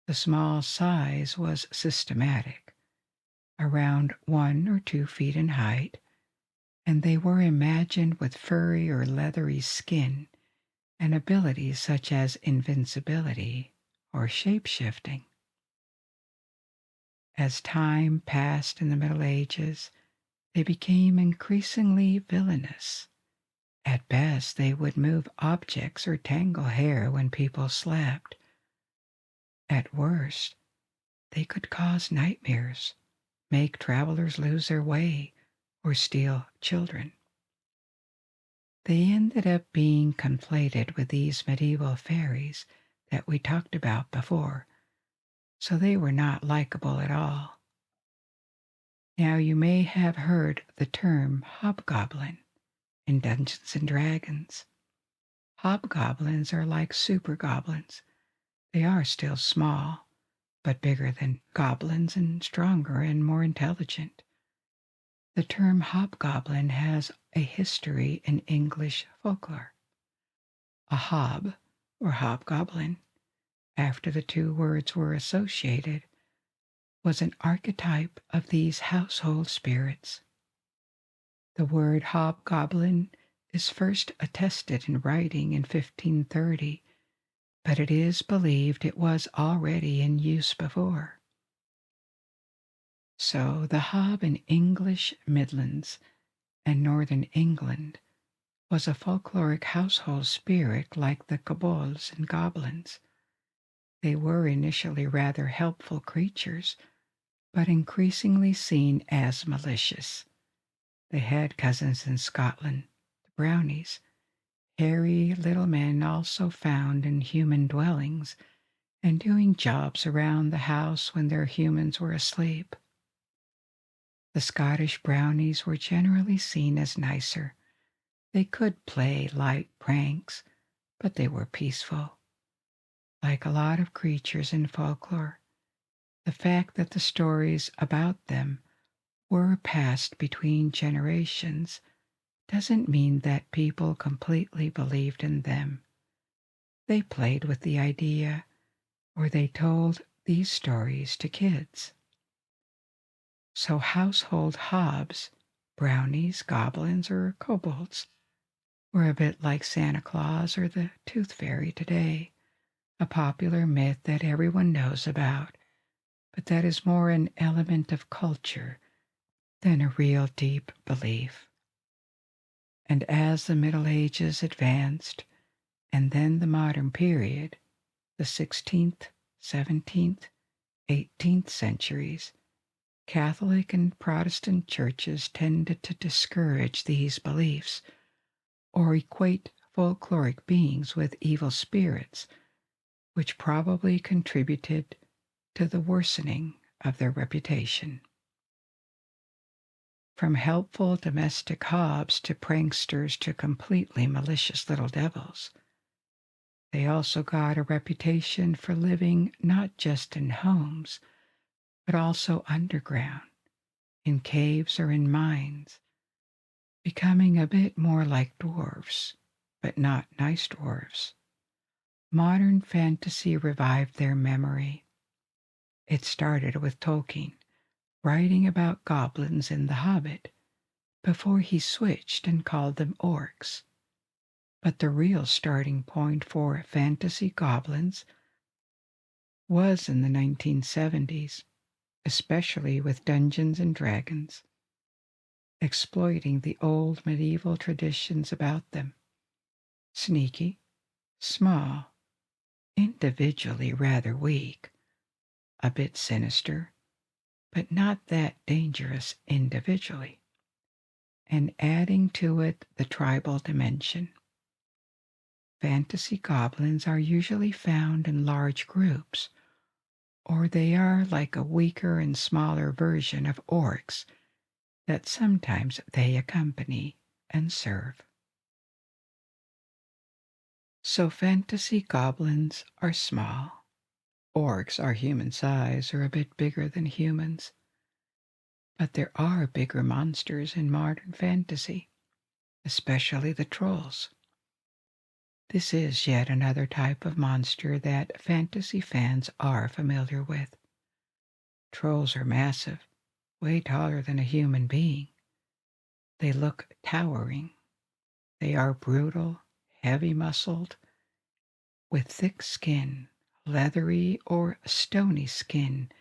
The small size was systematic, around 1 or 2 feet in height, and they were imagined with furry or leathery skin and abilities such as invincibility or shape-shifting. As time passed in the Middle Ages, they became increasingly villainous. At best, they would move objects or tangle hair when people slept. At worst, they could cause nightmares, make travelers lose their way, or steal children. They ended up being conflated with these medieval fairies that we talked about before, so they were not likable at all. Now, you may have heard the term hobgoblin in Dungeons and Dragons. Hobgoblins are like super goblins. They are still small, but bigger than goblins and stronger and more intelligent. The term hobgoblin has a history in English folklore. A hob, or hobgoblin, after the two words were associated, was an archetype of these household spirits. The word hobgoblin is first attested in writing in 1530, but it is believed it was already in use before. So the hob in English Midlands and Northern England was a folkloric household spirit like the kobolds and goblins. They were initially rather helpful creatures, but increasingly seen as malicious. They had cousins in Scotland, the brownies, hairy little men also found in human dwellings and doing jobs around the house when their humans were asleep. The Scottish brownies were generally seen as nicer. They could play light pranks, but they were peaceful. Like a lot of creatures in folklore, the fact that the stories about them were passed between generations doesn't mean that people completely believed in them. They played with the idea, or they told these stories to kids. So household hobs, brownies, goblins, or kobolds, were a bit like Santa Claus or the Tooth Fairy today, a popular myth that everyone knows about, but that is more an element of culture than a real deep belief. And as the Middle Ages advanced, and then the modern period, the 16th, 17th, 18th centuries, Catholic and Protestant churches tended to discourage these beliefs or equate folkloric beings with evil spirits, which probably contributed to the worsening of their reputation. From helpful domestic hobs to pranksters to completely malicious little devils, they also got a reputation for living not just in homes, but also underground, in caves or in mines, becoming a bit more like dwarves, but not nice dwarves. Modern fantasy revived their memory. It started with Tolkien, writing about goblins in The Hobbit, before he switched and called them orcs. But the real starting point for fantasy goblins was in the 1970s, especially with Dungeons and Dragons, exploiting the old medieval traditions about them. Sneaky, small, individually rather weak, a bit sinister, but not that dangerous individually, and adding to it the tribal dimension. Fantasy goblins are usually found in large groups, or they are like a weaker and smaller version of orcs that sometimes they accompany and serve. So fantasy goblins are small. Orcs are human size or a bit bigger than humans. But there are bigger monsters in modern fantasy, especially the trolls. This is yet another type of monster that fantasy fans are familiar with. Trolls are massive, way taller than a human being. They look towering. They are brutal, heavy-muscled, with thick skin, leathery or stony skin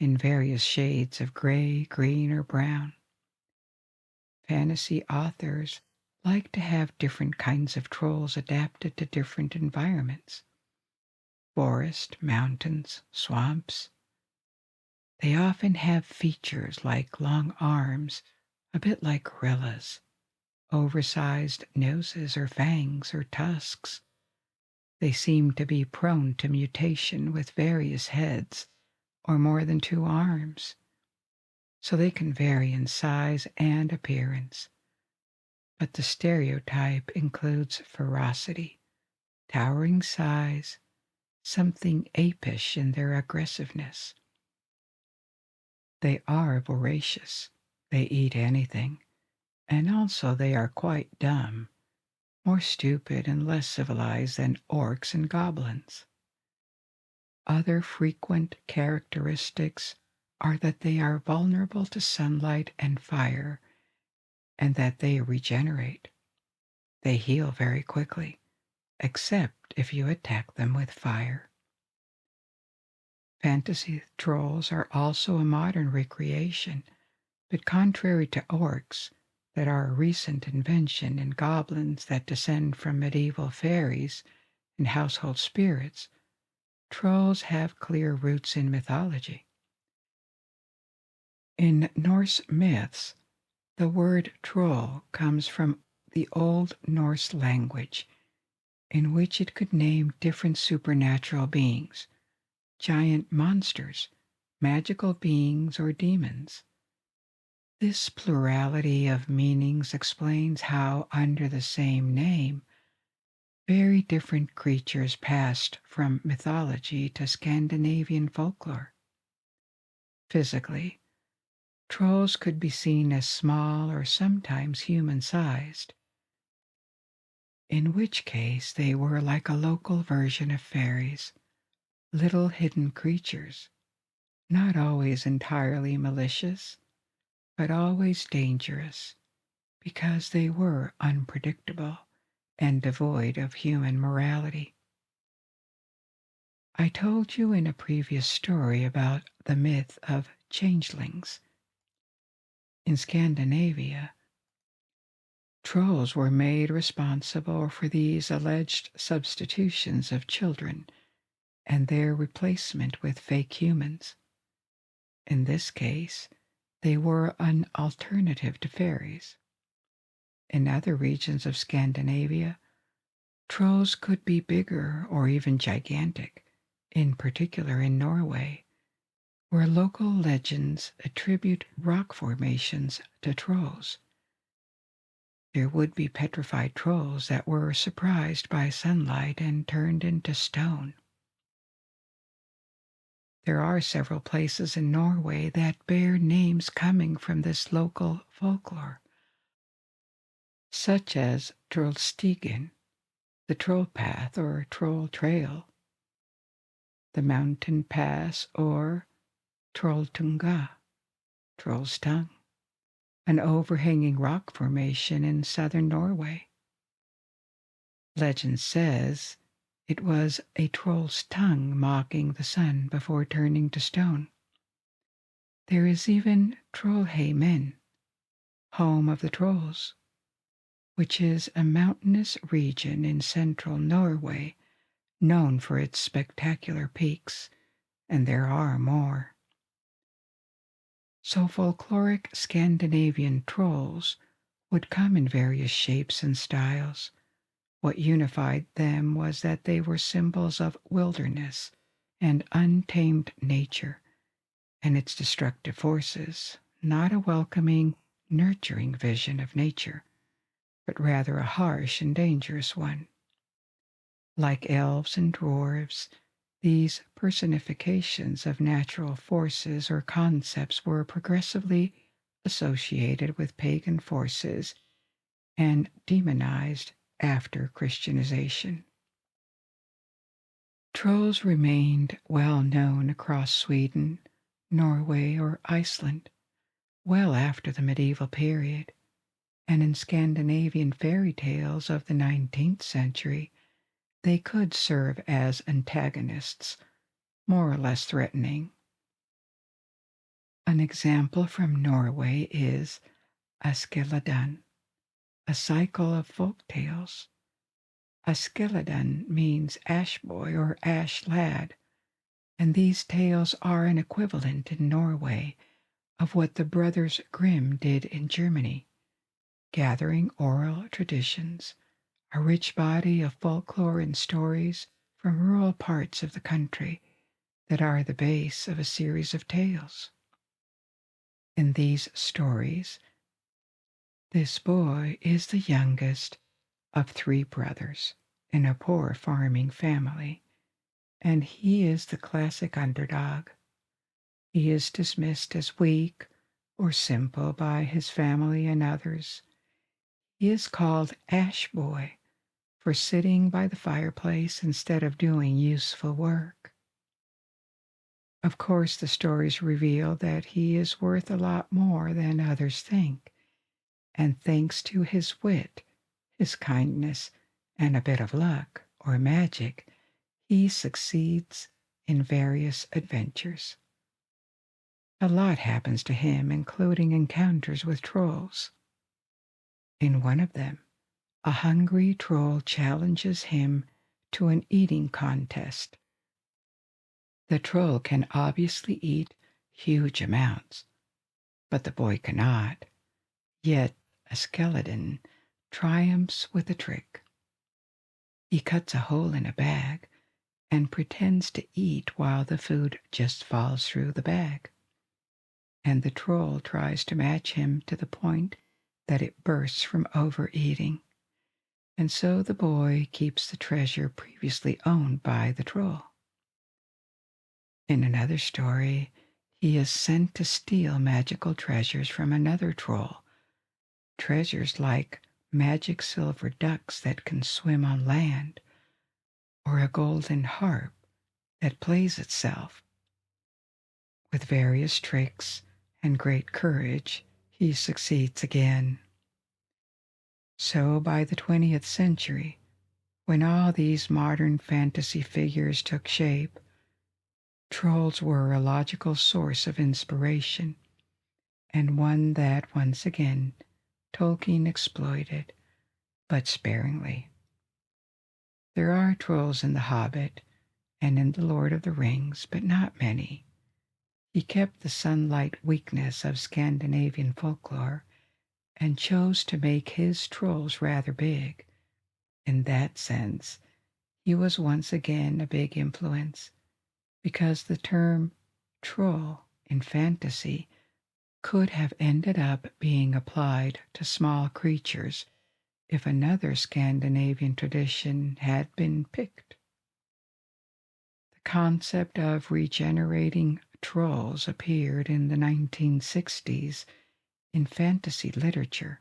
in various shades of gray, green, or brown. Fantasy authors like to have different kinds of trolls adapted to different environments. Forest, mountains, swamps. They often have features like long arms, a bit like gorillas, oversized noses or fangs or tusks. They seem to be prone to mutation with various heads or more than 2 arms, so they can vary in size and appearance. But the stereotype includes ferocity, towering size, something apish in their aggressiveness. They are voracious. They eat anything. And also they are quite dumb, more stupid and less civilized than orcs and goblins. Other frequent characteristics are that they are vulnerable to sunlight and fire, and that they regenerate. They heal very quickly, except if you attack them with fire. Fantasy trolls are also a modern recreation, but contrary to orcs, that are a recent invention, and goblins that descend from medieval fairies and household spirits, trolls have clear roots in mythology. In Norse myths, the word troll comes from the Old Norse language, in which it could name different supernatural beings, giant monsters, magical beings, or demons. This plurality of meanings explains how, under the same name, very different creatures passed from mythology to Scandinavian folklore. Physically, trolls could be seen as small or sometimes human-sized, in which case they were like a local version of fairies, little hidden creatures, not always entirely malicious, but always dangerous, because they were unpredictable and devoid of human morality. I told you in a previous story about the myth of changelings. In Scandinavia, trolls were made responsible for these alleged substitutions of children and their replacement with fake humans. In this case, they were an alternative to fairies. In other regions of Scandinavia, trolls could be bigger or even gigantic, in particular in Norway, where local legends attribute rock formations to trolls. There would be petrified trolls that were surprised by sunlight and turned into stone. There are several places in Norway that bear names coming from this local folklore, such as Trollstigen, the Troll Path or Troll Trail, the Mountain Pass or Trolltunga, Troll's Tongue, an overhanging rock formation in southern Norway. Legend says it was a troll's tongue mocking the sun before turning to stone. There is even Trollheimen, home of the trolls, which is a mountainous region in central Norway known for its spectacular peaks, and there are more. So folkloric Scandinavian trolls would come in various shapes and styles. What unified them was that they were symbols of wilderness and untamed nature and its destructive forces, not a welcoming, nurturing vision of nature, but rather a harsh and dangerous one. Like elves and dwarves, these personifications of natural forces or concepts were progressively associated with pagan forces and demonized after Christianization. Trolls remained well known across Sweden, Norway, or Iceland well after the medieval period, and in Scandinavian fairy tales of the 19th century, they could serve as antagonists, more or less threatening. An example from Norway is Askeladdn, a cycle of folk tales. Askeladdn means ash boy or ash lad, and these tales are an equivalent in Norway of what the Brothers Grimm did in Germany, gathering oral traditions, a rich body of folklore and stories from rural parts of the country that are the base of a series of tales. In these stories, this boy is the youngest of 3 brothers in a poor farming family, and he is the classic underdog. He is dismissed as weak or simple by his family and others. He is called Ash Boy for sitting by the fireplace instead of doing useful work. Of course, the stories reveal that he is worth a lot more than others think, and thanks to his wit, his kindness, and a bit of luck or magic, he succeeds in various adventures. A lot happens to him, including encounters with trolls. In one of them, a hungry troll challenges him to an eating contest. The troll can obviously eat huge amounts, but the boy cannot. Yet Askeladdn triumphs with a trick. He cuts a hole in a bag and pretends to eat while the food just falls through the bag. And the troll tries to match him to the point that it bursts from overeating. And so the boy keeps the treasure previously owned by the troll. In another story, he is sent to steal magical treasures from another troll, treasures like magic silver ducks that can swim on land, or a golden harp that plays itself. With various tricks and great courage, he succeeds again. So by the 20th century, when all these modern fantasy figures took shape, trolls were a logical source of inspiration, and one that, once again, Tolkien exploited, but sparingly. There are trolls in The Hobbit and in The Lord of the Rings, but not many. He kept the sunlight weakness of Scandinavian folklore and chose to make his trolls rather big. In that sense, he was once again a big influence, because the term troll in fantasy could have ended up being applied to small creatures if another Scandinavian tradition had been picked. The concept of regenerating trolls appeared in the 1960s in fantasy literature,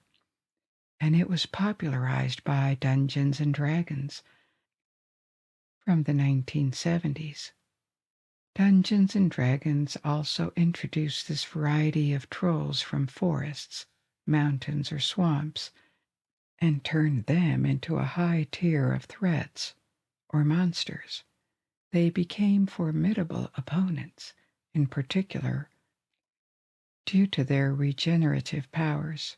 and it was popularized by Dungeons and Dragons from the 1970s. Dungeons and Dragons also introduced this variety of trolls from forests, mountains, or swamps, and turned them into a high tier of threats or monsters. They became formidable opponents, in particular, due to their regenerative powers.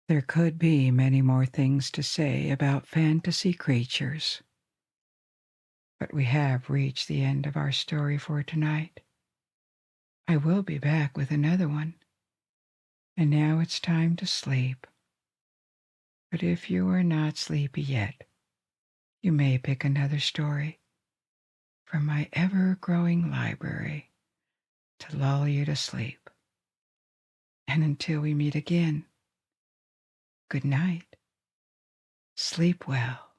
There could be many more things to say about fantasy creatures, but we have reached the end of our story for tonight. I will be back with another one, and now it's time to sleep. But if you are not sleepy yet, you may pick another story from my ever-growing library to lull you to sleep. And until we meet again, good night. Sleep well.